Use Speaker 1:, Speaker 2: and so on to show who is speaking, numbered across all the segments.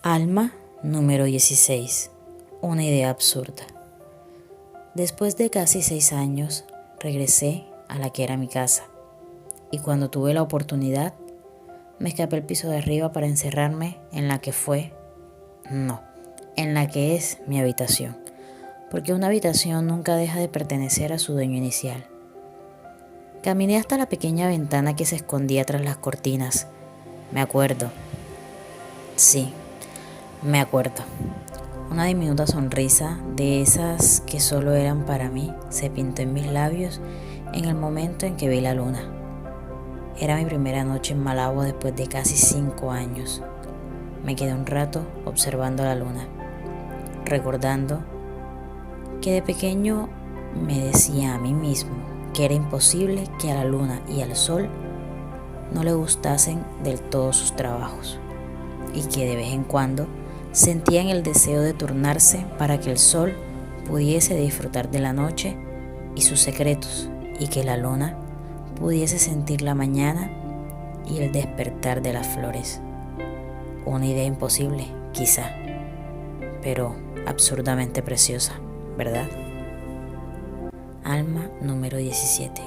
Speaker 1: Alma número 16. Una idea absurda. Después de casi 6 años, regresé a la que era mi casa. Y cuando tuve la oportunidad, me escapé al piso de arriba para encerrarme en la que en la que es mi habitación. Porque una habitación nunca deja de pertenecer a su dueño inicial. Caminé hasta la pequeña ventana que se escondía tras las cortinas. Me acuerdo. Sí, me acuerdo. Una diminuta sonrisa, de esas que solo eran para mí, se pintó en mis labios en el momento en que vi la luna. Era mi primera noche en Malabo después de casi 5 años. Me quedé un rato observando la luna, recordando que de pequeño me decía a mí mismo que era imposible que a la luna y al sol no le gustasen del todo sus trabajos, y que de vez en cuando sentían el deseo de turnarse para que el sol pudiese disfrutar de la noche y sus secretos, y que la luna pudiese sentir la mañana y el despertar de las flores. Una idea imposible, quizá, pero absurdamente preciosa, ¿verdad? Alma número 17.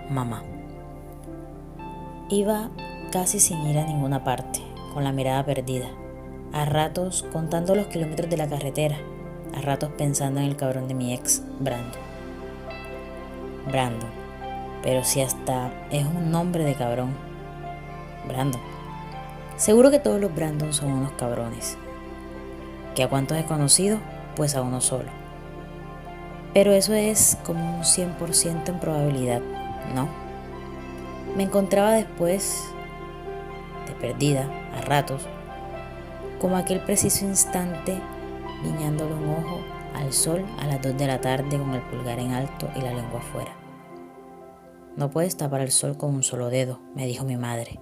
Speaker 1: Mamá. Iba casi sin ir a ninguna parte, con la mirada perdida, a ratos contando los kilómetros de la carretera, a ratos pensando en el cabrón de mi ex, Brandon. Brandon, pero si hasta es un nombre de cabrón. Brandon. Seguro que todos los Brandon son unos cabrones. ¿Que a cuántos he conocido? Pues a uno solo. Pero eso es como un 100% en probabilidad, ¿no? Me encontraba después de perdida, a ratos, como aquel preciso instante guiñándole un ojo al sol a las 2 de la tarde con el pulgar en alto y la lengua afuera. No puedes tapar el sol con un solo dedo, me dijo mi madre,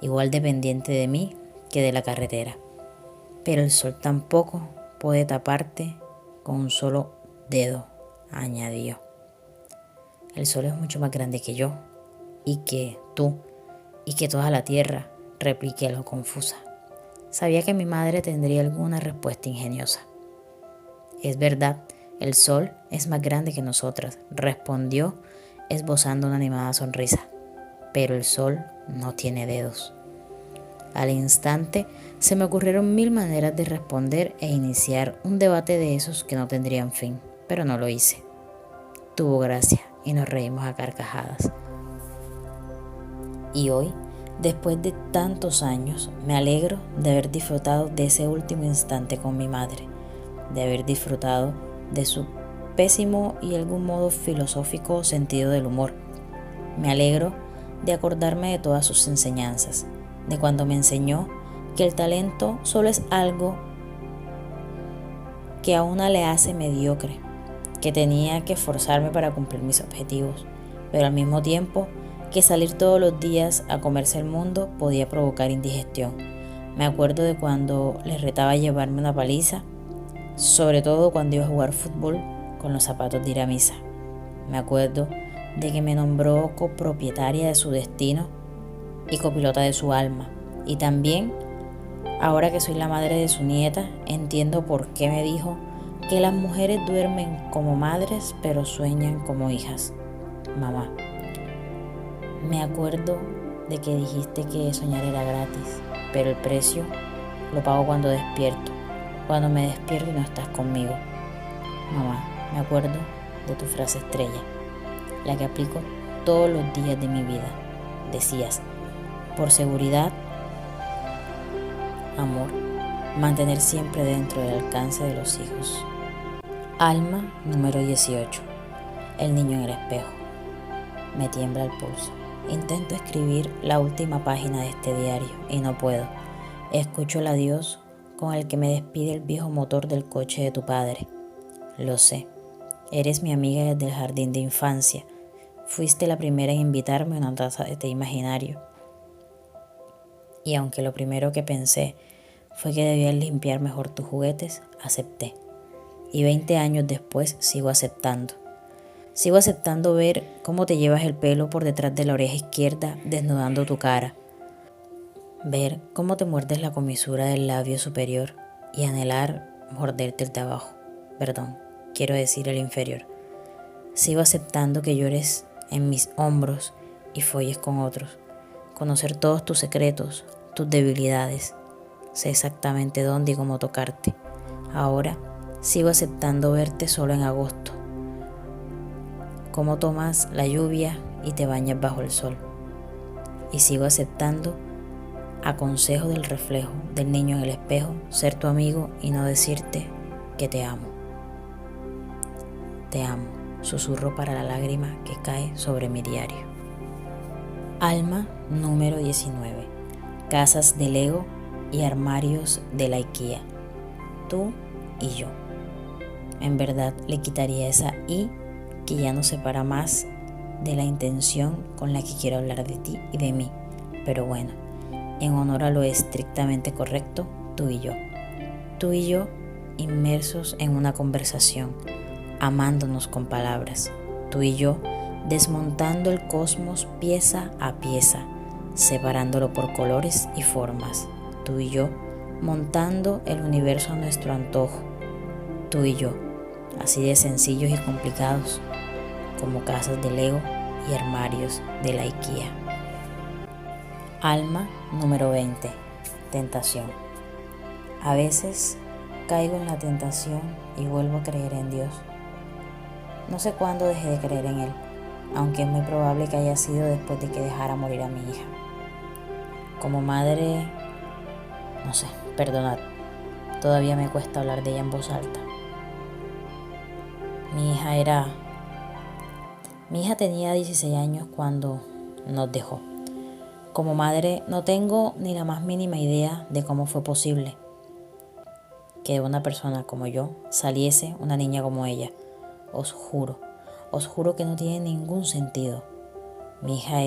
Speaker 1: igual dependiente de mí que de la carretera. Pero el sol tampoco puede taparte con un solo dedo, añadió. El sol es mucho más grande que yo, y que tú, y que toda la tierra, repliqué algo confusa. Sabía que mi madre tendría alguna respuesta ingeniosa. Es verdad, el sol es más grande que nosotras, respondió, esbozando una animada sonrisa. Pero el sol no tiene dedos. Al instante se me ocurrieron 1000 maneras de responder e iniciar un debate de esos que no tendrían fin, pero no lo hice. Tuvo gracia y nos reímos a carcajadas. Y hoy, después de tantos años, me alegro de haber disfrutado de ese último instante con mi madre, de haber disfrutado de su pésimo y de algún modo filosófico sentido del humor. Me alegro de acordarme de todas sus enseñanzas, de cuando me enseñó que el talento solo es algo que a una le hace mediocre, que tenía que esforzarme para cumplir mis objetivos, pero al mismo tiempo que salir todos los días a comerse el mundo podía provocar indigestión. Me acuerdo de cuando le retaba llevarme una paliza, sobre todo cuando iba a jugar fútbol con los zapatos de ir a misa. Me acuerdo de que me nombró copropietaria de su destino y copilota de su alma. Y también, ahora que soy la madre de su nieta, entiendo por qué me dijo que las mujeres duermen como madres, pero sueñan como hijas. Mamá. Me acuerdo de que dijiste que soñar era gratis, pero el precio lo pago cuando despierto, cuando me despierto y no estás conmigo. Mamá, me acuerdo de tu frase estrella, la que aplico todos los días de mi vida. Decías, por seguridad, amor, mantener siempre dentro del alcance de los hijos. Alma número 18. El niño en el espejo. Me tiembla el pulso. Intento escribir la última página de este diario y no puedo. Escucho el adiós con el que me despide el viejo motor del coche de tu padre. Lo sé. Eres mi amiga desde el jardín de infancia. Fuiste la primera en invitarme a una taza de té imaginario. Y aunque lo primero que pensé fue que debías limpiar mejor tus juguetes, acepté. Y 20 años después sigo aceptando. Sigo aceptando ver cómo te llevas el pelo por detrás de la oreja izquierda desnudando tu cara. ver cómo te muerdes la comisura del labio superior y anhelar morderte el de abajo. Perdón, quiero decir el inferior. Sigo aceptando que llores en mis hombros y folles con otros. Conocer todos tus secretos, tus debilidades. Sé exactamente dónde y cómo tocarte. Ahora sigo aceptando verte solo en agosto. Cómo tomas la lluvia y te bañas bajo el sol. Y sigo aceptando, a consejo del reflejo del niño en el espejo, ser tu amigo y no decirte que te amo. Te amo, susurro para la lágrima que cae sobre mi diario. Alma número 19. Casas de Lego y armarios de la IKEA. Tú y yo. En verdad le quitaría esa I que ya nos separa más de la intención con la que quiero hablar de ti y de mí. Pero bueno, en honor a lo estrictamente correcto, tú y yo. Tú y yo inmersos en una conversación, amándonos con palabras. Tú y yo desmontando el cosmos pieza a pieza, separándolo por colores y formas. Tú y yo montando el universo a nuestro antojo. Tú y yo, así de sencillos y complicados, como casas de Lego y armarios de la IKEA. Alma número 20. Tentación. A veces caigo en la tentación y vuelvo a creer en Dios. No sé cuándo dejé de creer en Él, aunque es muy probable que haya sido después de que dejara morir a mi hija. Como madre, no sé, perdonad, todavía me cuesta hablar de ella en voz alta. Mi hija tenía 16 años cuando nos dejó. Como madre no tengo ni la más mínima idea de cómo fue posible que de una persona como yo saliese una niña como ella. Os juro que no tiene ningún sentido. Mi hija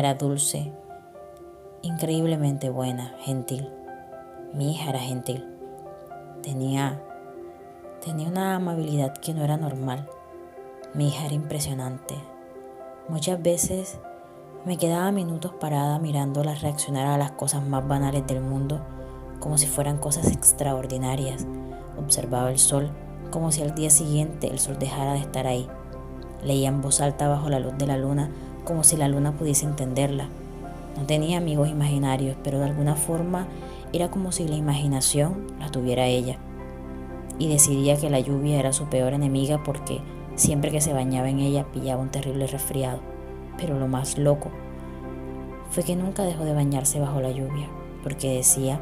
Speaker 1: era dulce, increíblemente buena, gentil. Mi hija era gentil. Tenía una amabilidad que no era normal. Mi hija era impresionante. Muchas veces me quedaba minutos parada mirándola reaccionar a las cosas más banales del mundo, como si fueran cosas extraordinarias. Observaba el sol, como si al día siguiente el sol dejara de estar ahí. Leía en voz alta bajo la luz de la luna, como si la luna pudiese entenderla. No tenía amigos imaginarios, pero de alguna forma era como si la imaginación la tuviera ella. Y decidía que la lluvia era su peor enemiga porque siempre que se bañaba en ella pillaba un terrible resfriado. Pero lo más loco fue que nunca dejó de bañarse bajo la lluvia, porque decía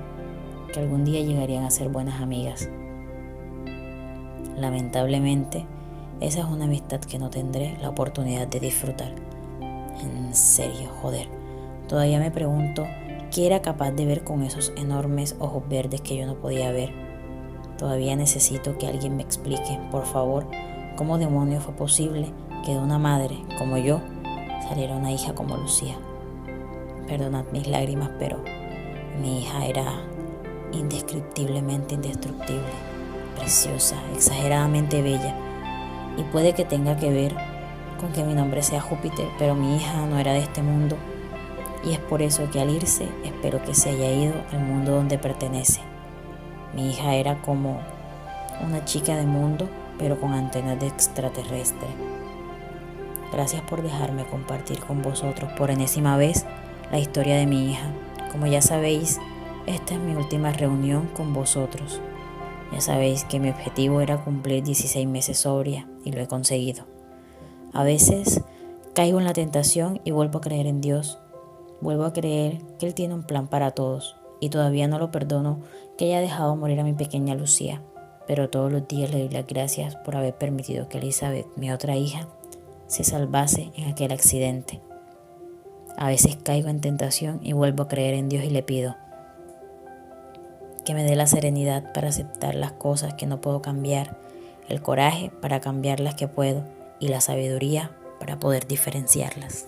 Speaker 1: que algún día llegarían a ser buenas amigas. Lamentablemente, esa es una amistad que no tendré la oportunidad de disfrutar. En serio, joder. Todavía me pregunto qué era capaz de ver con esos enormes ojos verdes que yo no podía ver. Todavía necesito que alguien me explique, por favor, cómo demonios fue posible que de una madre como yo saliera una hija como Lucía. Perdonad mis lágrimas, pero mi hija era indescriptiblemente indestructible, preciosa, exageradamente bella. Y puede que tenga que ver con que mi nombre sea Júpiter, pero mi hija no era de este mundo. Y es por eso que al irse espero que se haya ido al mundo donde pertenece. Mi hija era como una chica de mundo, pero con antenas de extraterrestre. Gracias por dejarme compartir con vosotros por enésima vez la historia de mi hija. Como ya sabéis, esta es mi última reunión con vosotros. Ya sabéis que mi objetivo era cumplir 16 meses sobria y lo he conseguido. A veces caigo en la tentación y vuelvo a creer en Dios. Vuelvo a creer que Él tiene un plan para todos y todavía no lo perdono que haya dejado morir a mi pequeña Lucía. Pero todos los días le doy las gracias por haber permitido que Elizabeth, mi otra hija, se salvase en aquel accidente. A veces caigo en tentación y vuelvo a creer en Dios y le pido que me dé la serenidad para aceptar las cosas que no puedo cambiar, el coraje para cambiar las que puedo y la sabiduría para poder diferenciarlas.